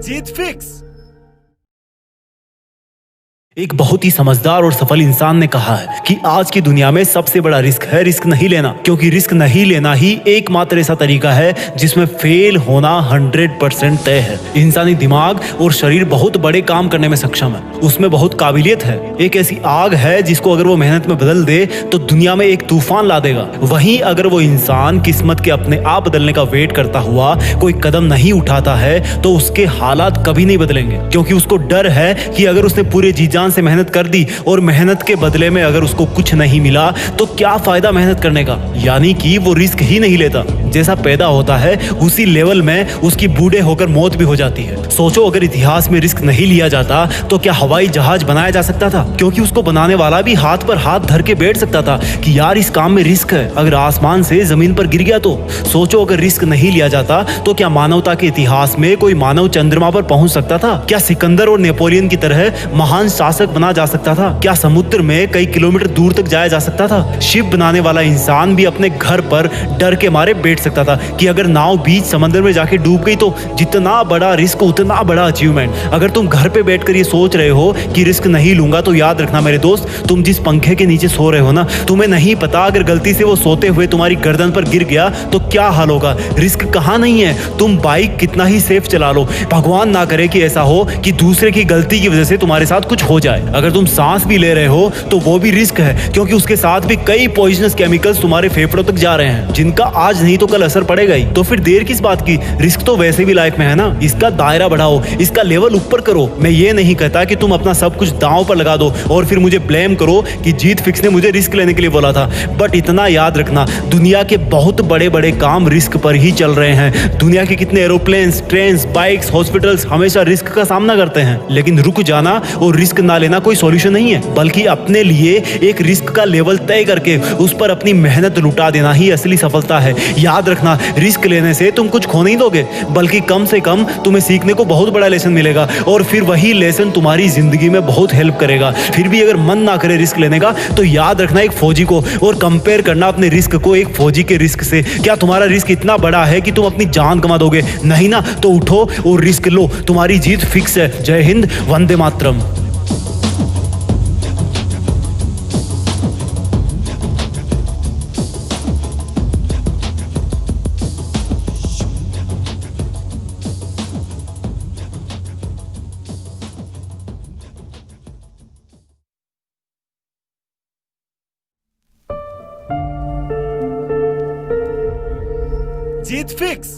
जीत fix. एक बहुत ही समझदार और सफल इंसान ने कहा है कि आज की दुनिया में सबसे बड़ा रिस्क है रिस्क नहीं लेना, क्योंकि रिस्क नहीं लेना ही एकमात्र ऐसा तरीका है जिसमें फेल होना 100% तय है। इंसानी दिमाग और शरीर बहुत बड़े काम करने में सक्षम है, उसमें बहुत काबिलियत है। एक ऐसी आग है जिसको अगर वो मेहनत में बदल दे तो दुनिया में एक तूफान ला देगा। वहीं अगर वो इंसान किस्मत के अपने आप बदलने का वेट करता हुआ कोई कदम नहीं उठाता है तो उसके हालात कभी नहीं बदलेंगे, क्योंकि उसको डर है कि अगर उसने पूरे जी जान से मेहनत कर दी और मेहनत के बदले में अगर उसको कुछ नहीं मिला तो क्या फायदा मेहनत करने का। यानी कि वो रिस्क ही नहीं लेता। जैसा पैदा होता है उसी लेवल में उसकी बूढ़े होकर मौत भी हो जाती है। सोचो अगर इतिहास में रिस्क नहीं लिया जाता तो क्या हवाई जहाज बनाया जा सकता था? क्योंकि उसको बनाने वाला भी हाथ पर हाथ धर के बैठ सकता था कि यार इस काम में रिस्क है, अगर आसमान से जमीन पर गिर गया तो। सोचो अगर रिस्क नहीं लिया जाता तो क्या मानवता के इतिहास में कोई मानव चंद्रमा पर पहुंच सकता था? क्या सिकंदर और नेपोलियन की तरह महान शासक बना जा सकता था? क्या समुद्र में कई किलोमीटर दूर तक जाया जा सकता था? शिप बनाने वाला इंसान भी अपने घर पर डर के मारे बैठ सकता था कि अगर नाव बीच समंदर में जाके डूब गई तो जितना बड़ा रिस्क उतना बड़ा अचीवमेंट। अगर तुम घर पे बैठकर ये सोच रहे हो कि रिस्क नहीं लूंगा तो याद रखना मेरे दोस्त, तुम जिस पंखे के नीचे सो रहे हो ना, तुम्हें नहीं पता अगर गलती से वो सोते हुए तुम्हारी गर्दन पर गिर गया तो क्या हाल होगा। रिस्क कहाँ नहीं है, तुम बाइक कितना ही सेफ चला लो, भगवान ना करे कि ऐसा हो कि दूसरे की गलती की वजह से तुम्हारे साथ कुछ हो जाए। अगर तुम सांस भी ले रहे हो तो वो भी रिस्क है, क्योंकि उसके साथ भी कई पॉइजनस केमिकल्स तुम्हारे फेफड़ों तक जा रहे हैं जिनका आज नहीं तो कल असर पड़ेगा ही। तो फिर देर किस बात की, रिस्क तो वैसे भी लाइफ में है ना, इसका दायरा बढ़ाओ, इसका लेवल ऊपर करो। मैं ये नहीं कहता कि तुम अपना सब कुछ दांव पर लगा दो और फिर मुझे ब्लेम करो कि जीत फिक्स ने मुझे रिस्क लेने के लिए बोला था। बट इतना याद रखना, दुनिया के बहुत बड़े बड़े काम रिस्क पर ही चल रहे हैं। दुनिया के कितने एरोप्लेन्स, ट्रेन, बाइक्स, हॉस्पिटल्स हमेशा रिस्क का सामना करते हैं। लेकिन रुक जाना और रिस्क ना लेना कोई सॉल्यूशन नहीं है, बल्कि अपने लिए एक रिस्क का लेवल तय करके उस पर अपनी मेहनत लुटा देना ही असली सफलता है। याद रखना, रिस्क लेने से तुम कुछ खो नहीं दोगे, बल्कि कम से कम तुम्हें सीखने को बहुत बड़ा लेसन मिलेगा और फिर वही लेसन तुम्हारी जिंदगी में बहुत हेल्प करेगा। फिर भी अगर मन ना करे रिस्क लेने का तो याद रखना एक फौजी को और कंपेयर करना अपने रिस्क को एक फौजी के रिस्क से। क्या तुम्हारा रिस्क इतना बड़ा है कि तुम अपनी जान गंवा दोगे? नहीं ना, तो उठो और रिस्क लो, तुम्हारी जीत फिक्स है। जय हिंद, वंदे मातरम। जीत फिक्स।